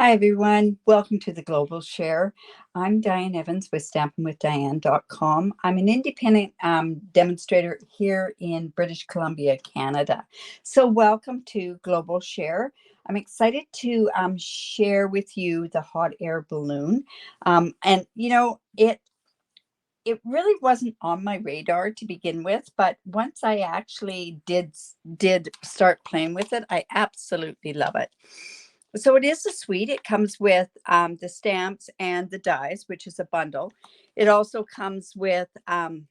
Hi, everyone. Welcome to the Global Share. I'm Diane Evans with stampinwithdiane.com. I'm an independent demonstrator here in British Columbia, Canada. So welcome to Global Share. I'm excited to share with you the hot air balloon. And, you know, it really wasn't on my radar to begin with, but once I actually did start playing with it, I absolutely love it. So it is a suite. It comes with the stamps and the dies, which is a bundle. It also comes with some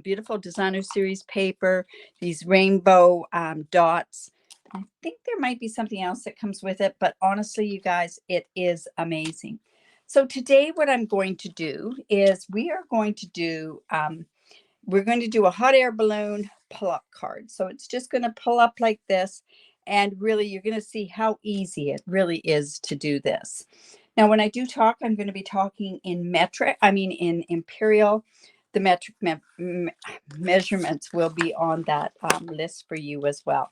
beautiful designer series paper, these rainbow dots. I think there might be something else that comes with it, but honestly, you guys, it is amazing. So today what I'm going to do is we're going to do a hot air balloon pull-up card. So it's just going to pull up like this. And really, you're going to see how easy it really is to do this. Now, when I do talk, I'm going to be talking in in imperial. The metric measurements will be on that list for you as well.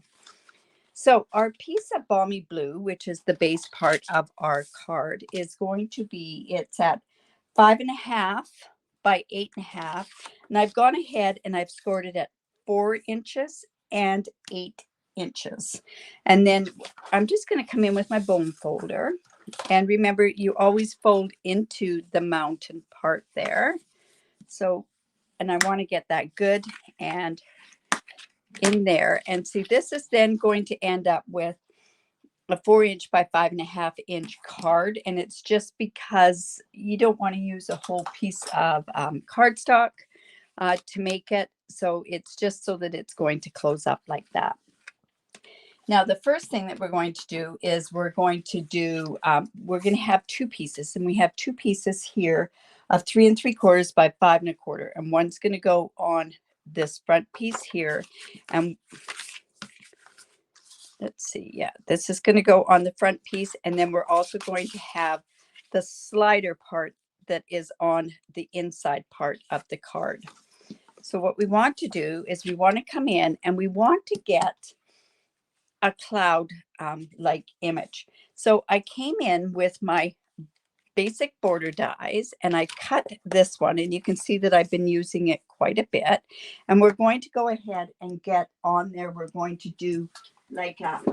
So our piece of Balmy Blue, which is the base part of our card, is going to be, it's at 5.5 by 8.5. And I've gone ahead and I've scored it at 4 inches and 8 inches. And then I'm just going to come in with my bone folder. And remember, you always fold into the mountain part there. So, and I want to get that good and in there. And see, this is then going to end up with a 4-inch by 5.5-inch card, and it's just because you don't want to use a whole piece of cardstock to make it. So it's just so that it's going to close up like that. Now, the first thing that we're going to do is we're going to have 2 pieces, and we have 2 pieces here of 3 3/4 by 5 1/4, and one's going to go on this front piece here, and let's see, yeah, this is going to go on the front piece, and then we're also going to have the slider part that is on the inside part of the card. So what we want to do is we want to come in and we want to get a cloud like image. So I came in with my basic border dies and I cut this one, and you can see that I've been using it quite a bit, and we're going to go ahead and get on there. We're going to do like a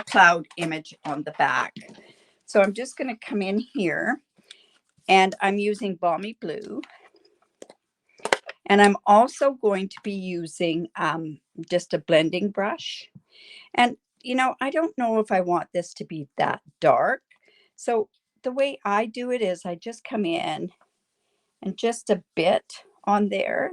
cloud image on the back. So I'm just going to come in here, and I'm using Balmy Blue, and I'm also going to be using just a blending brush. And you know, I don't know if I want this to be that dark, so the way I do it is I just come in and just a bit on there.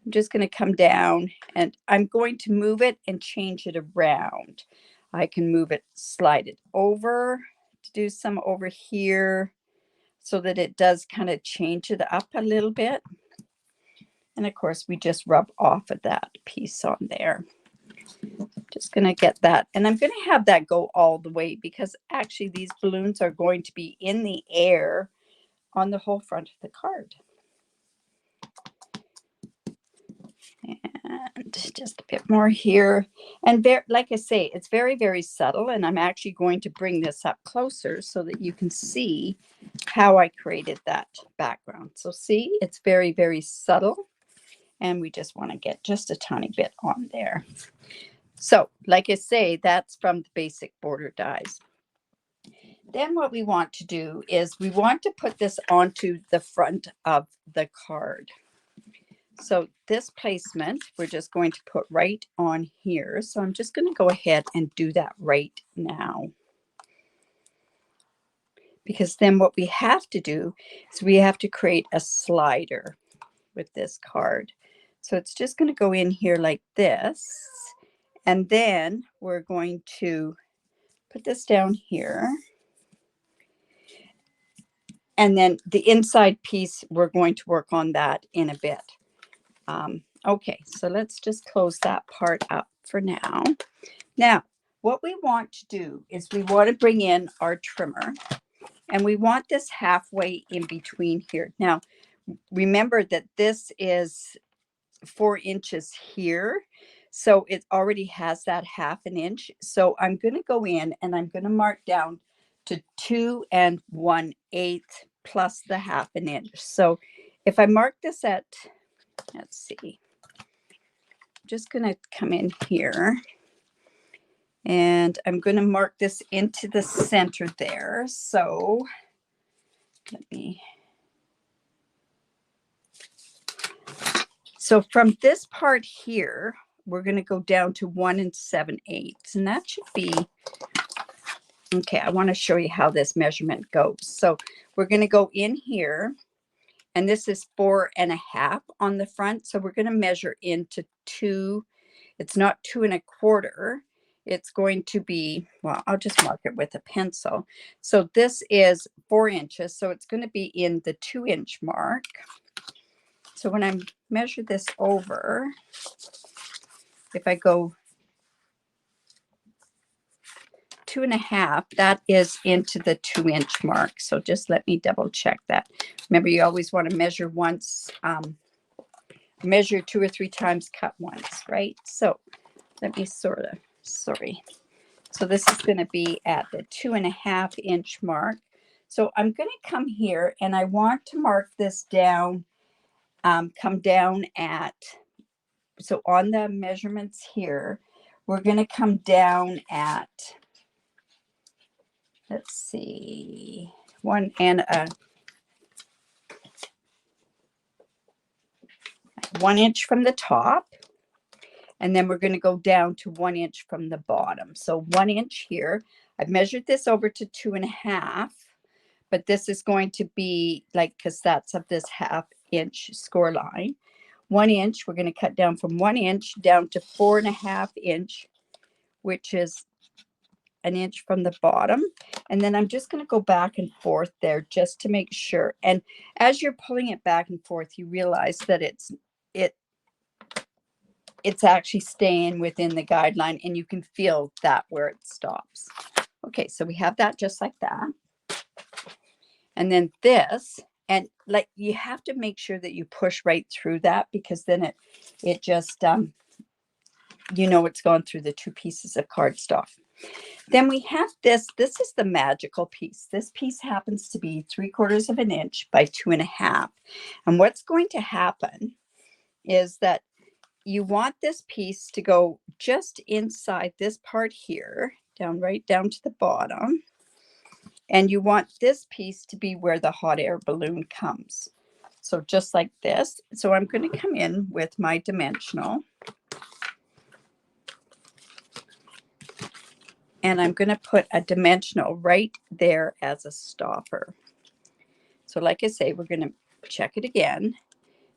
I'm just going to come down, and I'm going to move it and change it around. I can move it, slide it over to do some over here so that it does kind of change it up a little bit. And of course, we just rub off of that piece on there. Just going to get that. And I'm going to have that go all the way because actually these balloons are going to be in the air on the whole front of the card. And just a bit more here. And like I say, it's very, very subtle. And I'm actually going to bring this up closer so that you can see how I created that background. So see, it's very, very subtle. And we just want to get just a tiny bit on there. So like I say, that's from the basic border dies. Then what we want to do is we want to put this onto the front of the card. So this placement, we're just going to put right on here. So I'm just going to go ahead and do that right now. Because then what we have to do is we have to create a slider with this card. So it's just going to go in here like this. And then we're going to put this down here. And then the inside piece, we're going to work on that in a bit. Okay, so let's just close that part up for now. Now, what we want to do is we want to bring in our trimmer, and we want this halfway in between here. Now, remember that this is 4 inches here. So it already has that 1/2 inch. So I'm going to go in and I'm going to mark down to 2 1/8 plus the 1/2 inch. So if I mark this at, let's see, I'm just going to come in here and I'm going to mark this into the center there. So let me, so from this part here, we're going to go down to 1 7/8, and that should be, okay, I want to show you how this measurement goes. So we're going to go in here, and this is 4 1/2 on the front. So we're going to measure into 2. It's not 2 1/4. It's going to be, well, I'll just mark it with a pencil. So this is 4 inches. So it's going to be in the 2 inch mark. So when I measure this over, if I go 2 1/2, that is into the 2 inch mark. So just let me double check that. Remember, you always want to measure once, measure 2 or 3 times, cut once, right? So let me sorry. So this is going to be at the 2 1/2 inch mark. So I'm going to come here and I want to mark this down, come down at, so on the measurements here, we're going to come down at, let's see, 1 inch from the top. And then we're going to go down to 1 inch from the bottom. So 1 inch here. I've measured this over to 2 1/2, but this is going to be like, because that's of this 1/2 inch score line. 1 inch, we're going to cut down from 1 inch down to 4 1/2 inch, which is 1 inch from the bottom. And then I'm just going to go back and forth there just to make sure. And as you're pulling it back and forth, you realize that it's actually staying within the guideline, and you can feel that where it stops. Okay, so we have that just like that. And then this, and like you have to make sure that you push right through that, because then it just, you know, it's gone through the 2 pieces of cardstock. Then we have this is the magical piece. This piece happens to be 3/4 of an inch by 2 1/2. And what's going to happen is that you want this piece to go just inside this part here, right down to the bottom. And you want this piece to be where the hot air balloon comes. So just like this. So I'm going to come in with my dimensional. And I'm going to put a dimensional right there as a stopper. So like I say, we're going to check it again.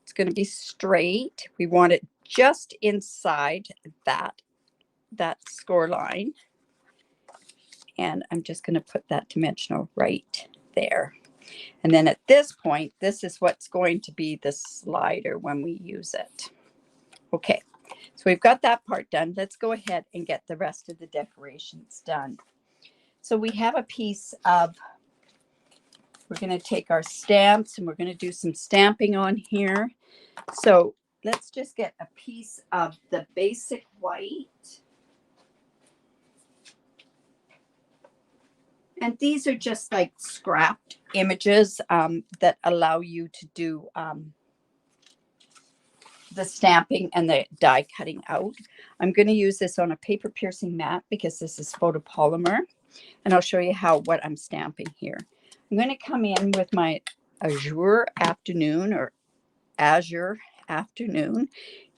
It's going to be straight. We want it just inside that score line. And I'm just going to put that dimensional right there. And then at this point, this is what's going to be the slider when we use it. Okay, so we've got that part done. Let's go ahead and get the rest of the decorations done. So we have a piece of, we're going to take our stamps and we're going to do some stamping on here. So let's just get a piece of the basic white. And these are just like scrapped images that allow you to do the stamping and the die cutting out. I'm going to use this on a paper piercing mat because this is photopolymer. And I'll show you what I'm stamping here. I'm going to come in with my Azure Afternoon or Azure Afternoon.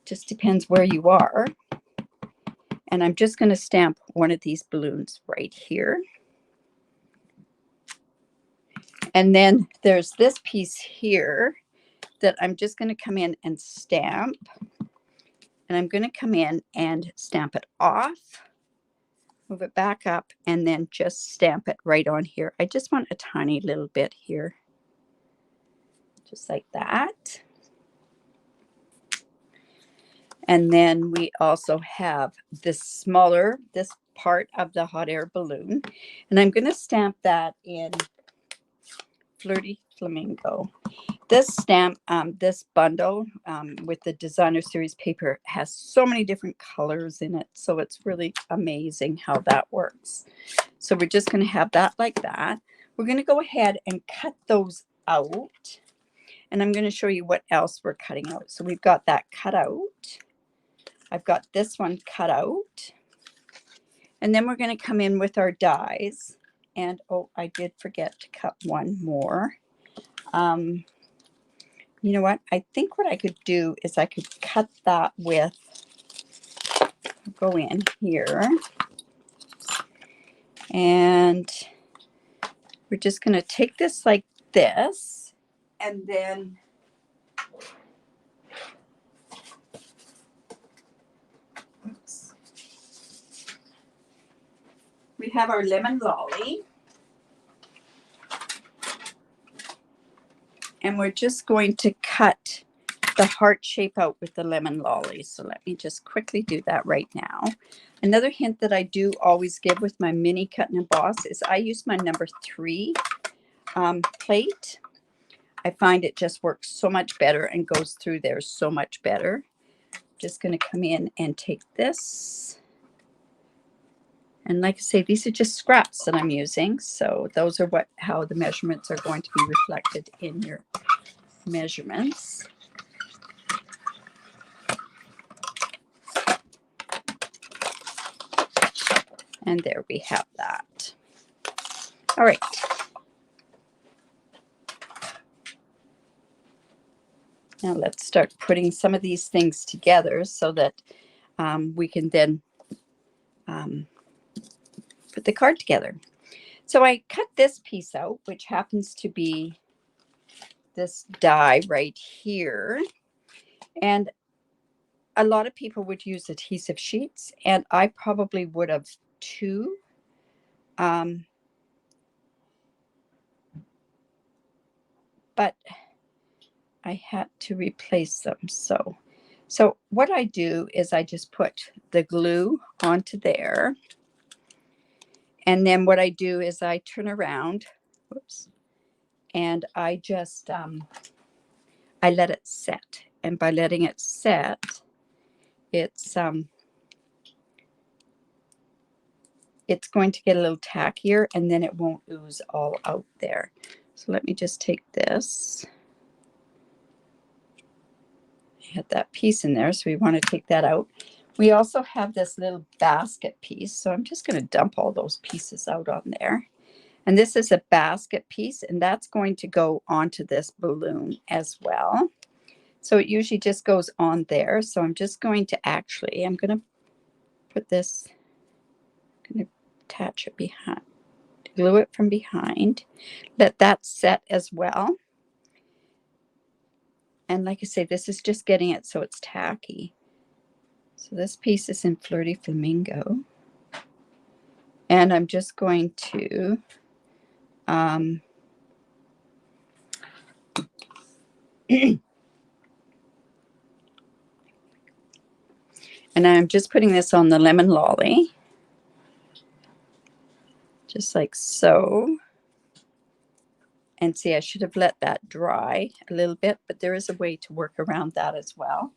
Just depends where you are. And I'm just going to stamp one of these balloons right here. And then there's this piece here that I'm just going to come in and stamp. And I'm going to come in and stamp it off, move it back up, and then just stamp it right on here. I just want a tiny little bit here, just like that. And then we also have this part of the hot air balloon. And I'm going to stamp that in Flirty Flamingo. This stamp, this bundle with the designer series paper has so many different colors in it. So it's really amazing how that works. So we're just going to have that like that. We're going to go ahead and cut those out. And I'm going to show you what else we're cutting out. So we've got that cut out. I've got this one cut out. And then we're going to come in with our dies. And, oh, I did forget to cut one more. You know what? I think what I could do is I could cut that with, go in here. And we're just going to take this like this. And then oops, we have our lemon lolly. And we're just going to cut the heart shape out with the lemon lolly. So let me just quickly do that right now. Another hint that I do always give with my mini cut and emboss is I use my number 3 plate. I find it just works so much better and goes through there so much better. Just going to come in and take this. And like I say, these are just scraps that I'm using. So those are how the measurements are going to be reflected in your measurements. And there we have that. All right. Now let's start putting some of these things together so that we can then put the card together. So I cut this piece out, which happens to be this die right here. And a lot of people would use adhesive sheets, and I probably would have too. But I had to replace them. So what I do is I just put the glue onto there. And then what I do is I turn around, whoops, and I just, I let it set. And by letting it set, it's going to get a little tackier, and then it won't ooze all out there. So let me just take this. I had that piece in there, so we want to take that out. We also have this little basket piece, so I'm just going to dump all those pieces out on there. And this is a basket piece, and that's going to go onto this balloon as well. So it usually just goes on there. So I'm just going to actually, I'm going to put this, I'm going to attach it behind, glue it from behind, let that set as well. And like I say, this is just getting it so it's tacky. So this piece is in Flirty Flamingo. And I'm just going to and I'm just putting this on the lemon lolly. Just like so. And see, I should have let that dry a little bit, but there is a way to work around that as well.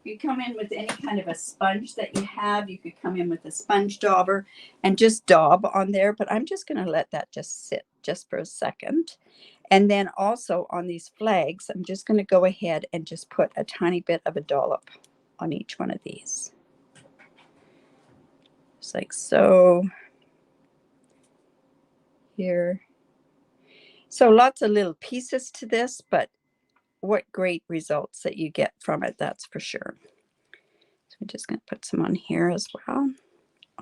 You come in with any kind of a sponge that you have. You could come in with a sponge dauber and just daub on there, but I'm just going to let that just sit just for a second. And then also on these flags, I'm just going to go ahead and just put a tiny bit of a dollop on each one of these. Just like so. Here. So lots of little pieces to this, but what great results that you get from it, that's for sure. So I'm just going to put some on here as well,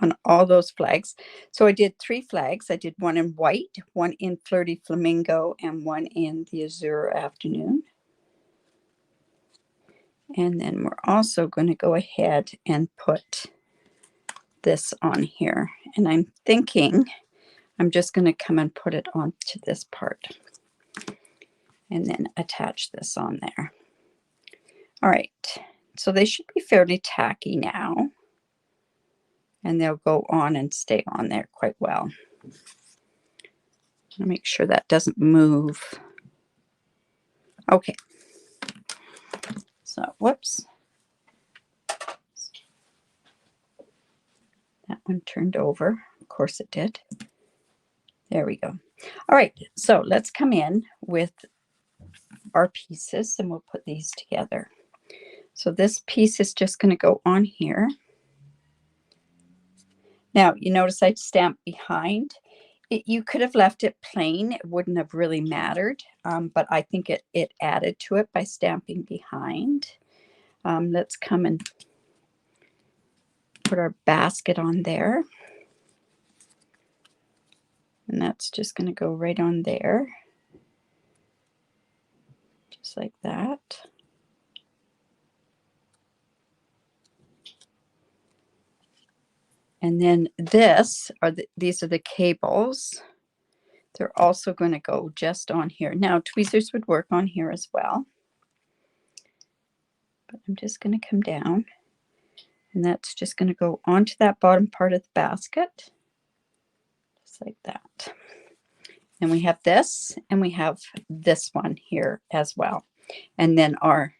on all those flags. So I did 3 flags. I did one in white, one in Flirty Flamingo, and one in the Azure Afternoon. And then we're also going to go ahead and put this on here. And I'm thinking I'm just going to come and put it onto this part and then attach this on there. All right, so they should be fairly tacky now, and they'll go on and stay on there quite well. I'll make sure that doesn't move. Okay. So, whoops. That one turned over. Of course it did. There we go. All right. So let's come in with our pieces and we'll put these together. So this piece is just going to go on here. Now, you notice I stamped behind. You could have left it plain. It wouldn't have really mattered, but I think it added to it by stamping behind. Let's come and put our basket on there. And that's just going to go right on there. Just like that. And then these are the cables. They're also going to go just on here. Now, tweezers would work on here as well. But I'm just going to come down. And that's just going to go onto that bottom part of the basket. Just like that. And we have this, and we have this one here as well. And then our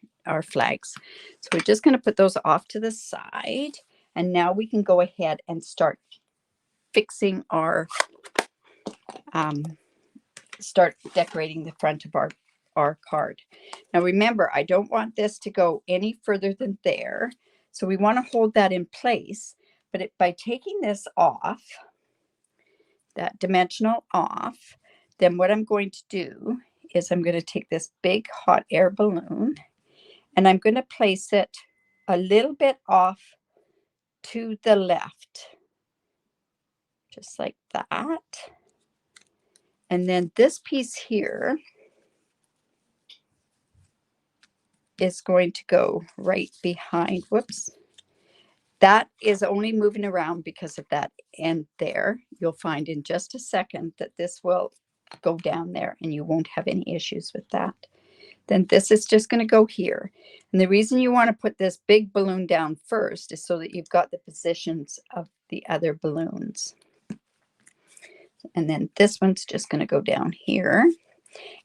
flags. So we're just going to put those off to the side. And now we can go ahead and start fixing our, start decorating the front of our card. Now remember, I don't want this to go any further than there. So we want to hold that in place. But by taking this off, that dimensional off, then what I'm going to do is I'm going to take this big hot air balloon and I'm going to place it a little bit off to the left, just like that. And then this piece here is going to go right behind. Whoops. That is only moving around because of that end there. You'll find in just a second that this will go down there and you won't have any issues with that. Then this is just going to go here. And the reason you want to put this big balloon down first is so that you've got the positions of the other balloons. And then this one's just going to go down here.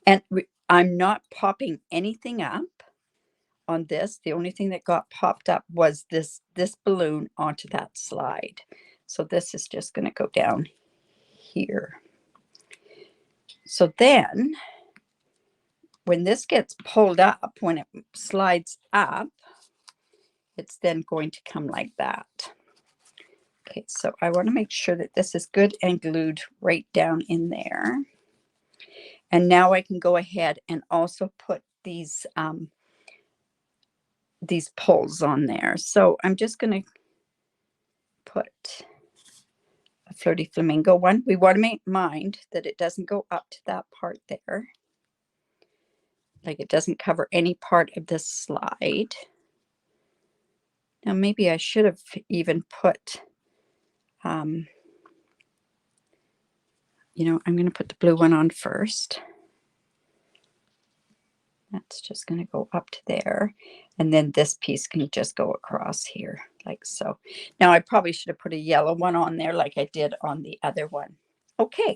And I'm not popping anything up on this. The only thing that got popped up was this balloon onto that slide. So this is just going to go down here. So then when this gets pulled up, when it slides up, it's then going to come like that. Okay, so I want to make sure that this is good and glued right down in there. And now I can go ahead and also put these pulls on there. So I'm just going to put a Flirty Flamingo one. We want to mind that it doesn't go up to that part there. Like it doesn't cover any part of this slide. Now maybe I should have even put, you know, I'm going to put the blue one on first. That's just going to go up to there. And then this piece can just go across here like so. Now I probably should have put a yellow one on there like I did on the other one. Okay,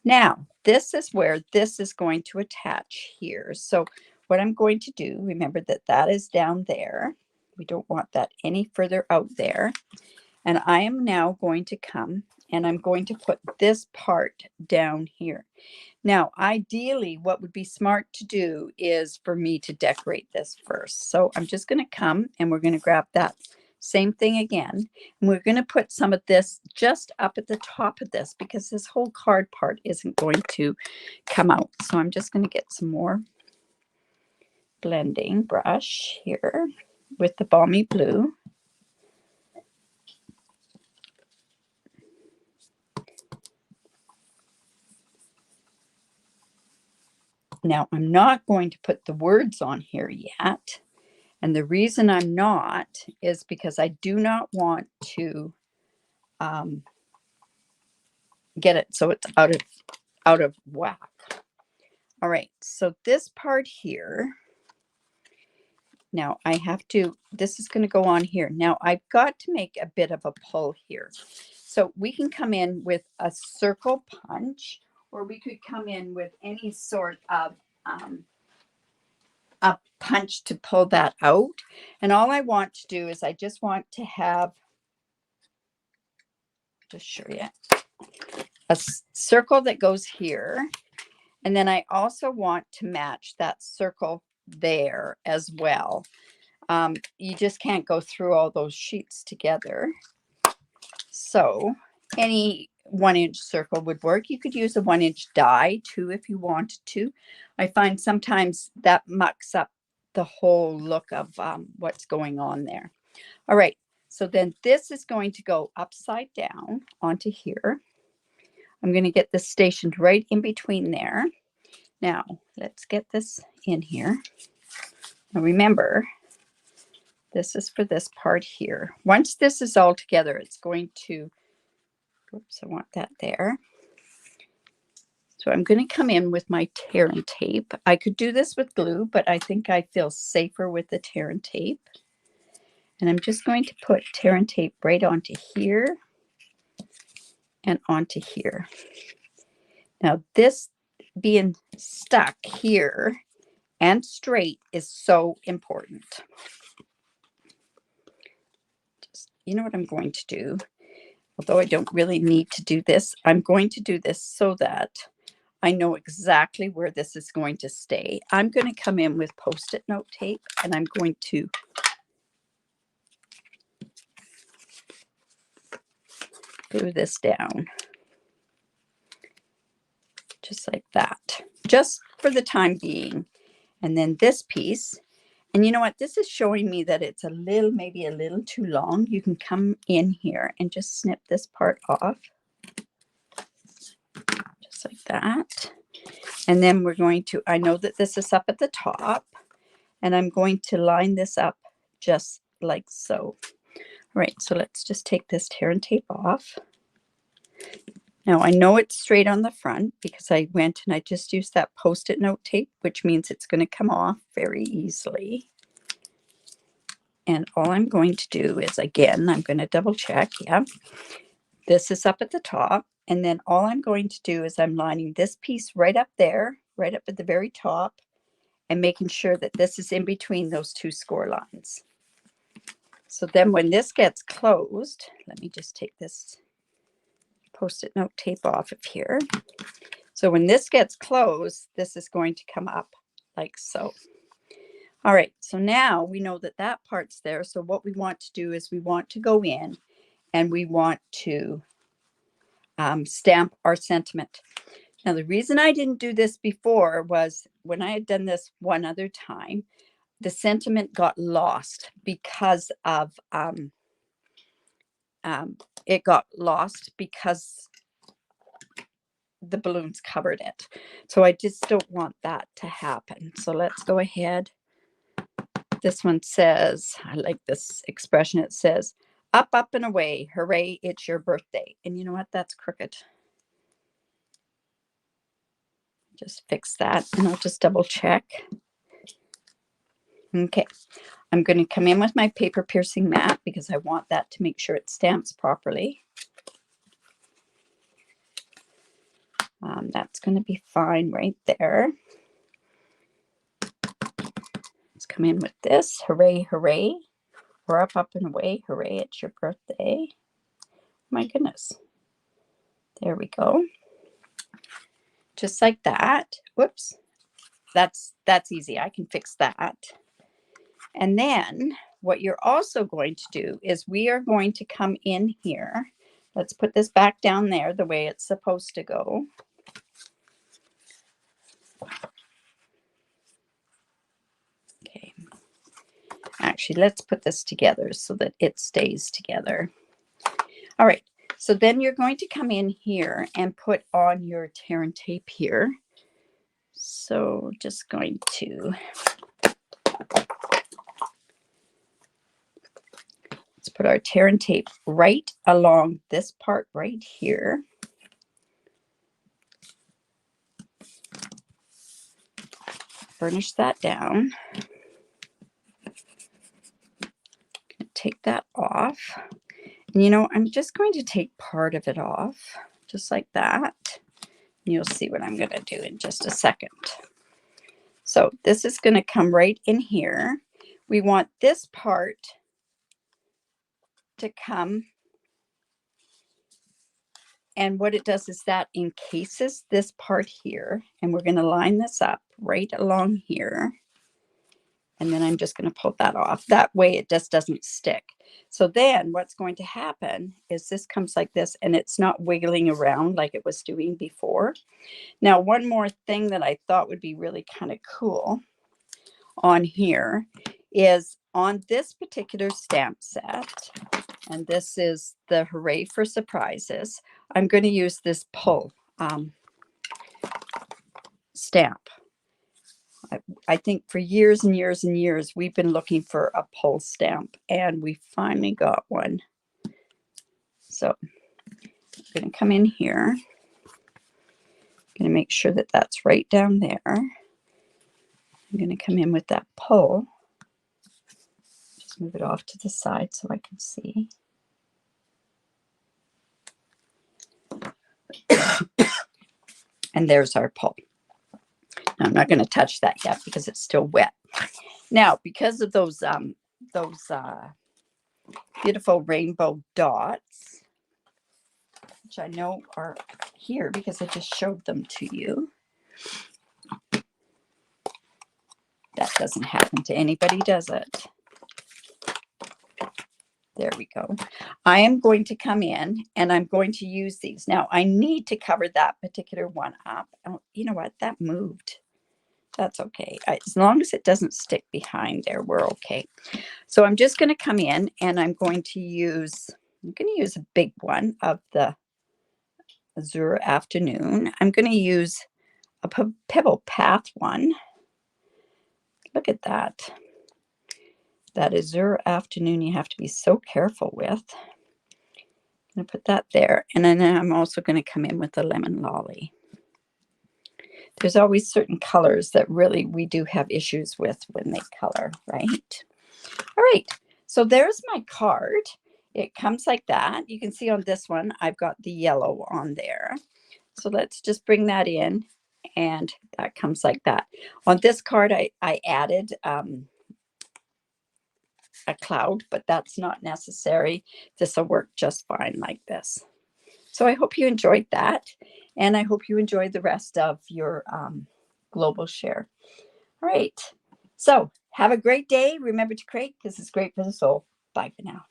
now this is where this is going to attach here. So what I'm going to do, remember that that is down there. We don't want that any further out there. And I am now going to come and I'm going to put this part down here. Now, ideally, what would be smart to do is for me to decorate this first. So I'm just going to come and we're going to grab that same thing again. And we're going to put some of this just up at the top of this because this whole card part isn't going to come out. So I'm just going to get some more blending brush here with the Balmy Blue. Now, I'm not going to put the words on here yet. And the reason I'm not is because I do not want to get it so it's out of whack. All right, so this part here, now I have to, this is going to go on here. Now I've got to make a bit of a pull here. So we can come in with a circle punch, or we could come in with any sort of a punch to pull that out. And all I want to do is I just want to have, just show you, a circle that goes here. And then I also want to match that circle there as well. You just can't go through all those sheets together. So any 1-inch circle would work. You could use a 1-inch die too if you wanted to. I find sometimes that mucks up the whole look of what's going on there. All right, so then this is going to go upside down onto here. I'm going to get this stationed right in between there. Now, let's get this in here. Now remember, this is for this part here. Once this is all together, it's going to, oops, I want that there. So I'm going to come in with my tear and tape. I could do this with glue, but I think I feel safer with the tear and tape. And I'm just going to put tear and tape right onto here and onto here. Now this being stuck here and straight is so important. You know what I'm going to do? Although I don't really need to do this, I'm going to do this so that I know exactly where this is going to stay. I'm going to come in with Post-it note tape and I'm going to glue this down. Just like that. Just for the time being. And then this piece. And you know what? This is showing me that it's a little, maybe a little too long. You can come in here and just snip this part off. Just like that. And then we're going to, I know that this is up at the top. And I'm going to line this up just like so. All right, so let's just take this tear and tape off. Now I know it's straight on the front because I went and I just used that Post-it note tape, which means it's going to come off very easily. And all I'm going to do is, again, I'm going to double check. Yeah, this is up at the top. And then all I'm going to do is I'm lining this piece right up there, right up at the very top, and making sure that this is in between those two score lines. So then when this gets closed, let me just take this Post-it note tape off of here. So when this gets closed, this is going to come up like so. All right, so now we know that that part's there. So what we want to do is we want to go in and we want to stamp our sentiment. Now, the reason I didn't do this before was when I had done this one other time, the sentiment got lost because of, it got lost because the balloons covered it. So I just don't want that to happen. So let's go ahead. This one says, I like this expression. It says, up, up and away. Hooray, it's your birthday. And you know what? That's crooked. Just fix that and I'll just double check. Okay. I'm going to come in with my paper piercing mat because I want that to make sure it stamps properly. That's going to be fine right there. Let's come in with this. Hooray, hooray. Or up, up and away. Hooray, it's your birthday. My goodness. There we go. Just like that. Whoops. That's easy. I can fix that. And then what you're also going to do is we are going to come in here. Let's put this back down there the way it's supposed to go. Okay. Actually, let's put this together so that it stays together. All right. So then you're going to come in here and put on your tear and tape here. So just going to, let's put our tear and tape right along this part right here. Burnish that down. Take that off. And you know, I'm just going to take part of it off, just like that. And you'll see what I'm going to do in just a second. So this is going to come right in here. We want this part to come, and what it does is that encases this part here, and we're going to line this up right along here. And then I'm just going to pull that off. That way it just doesn't stick. So then what's going to happen is this comes like this, and it's not wiggling around like it was doing before. Now, one more thing that I thought would be really kind of cool on here is on this particular stamp set, and this is the Hooray for Surprises, I'm going to use this pull stamp. I think for years and years and years, we've been looking for a pull stamp, and we finally got one. So I'm going to come in here. I'm going to make sure that that's right down there. I'm going to come in with that pull. Just move it off to the side so I can see. And there's our pull. Now, I'm not going to touch that yet because it's still wet. Now, because of those beautiful rainbow dots, which I know are here because I just showed them to you. That doesn't happen to anybody, does it? There we go. I am going to come in and I'm going to use these. Now, I need to cover that particular one up. Oh, you know what? That moved. That's okay. As long as it doesn't stick behind there, we're okay. So I'm just going to come in and I'm going to use a big one of the Azure Afternoon. I'm going to use a Pebble Path one. Look at that. That Azure Afternoon you have to be so careful with. I'm going to put that there. And then I'm also going to come in with the Lemon Lolly. There's always certain colors that really we do have issues with when they color, right? All right. So there's my card. It comes like that. You can see on this one, I've got the yellow on there. So let's just bring that in, and that comes like that. On this card, I added a cloud, but that's not necessary. This will work just fine like this. So I hope you enjoyed that, and I hope you enjoyed the rest of your global share. All right. So have a great day. Remember to create because it's great for the soul. Bye for now.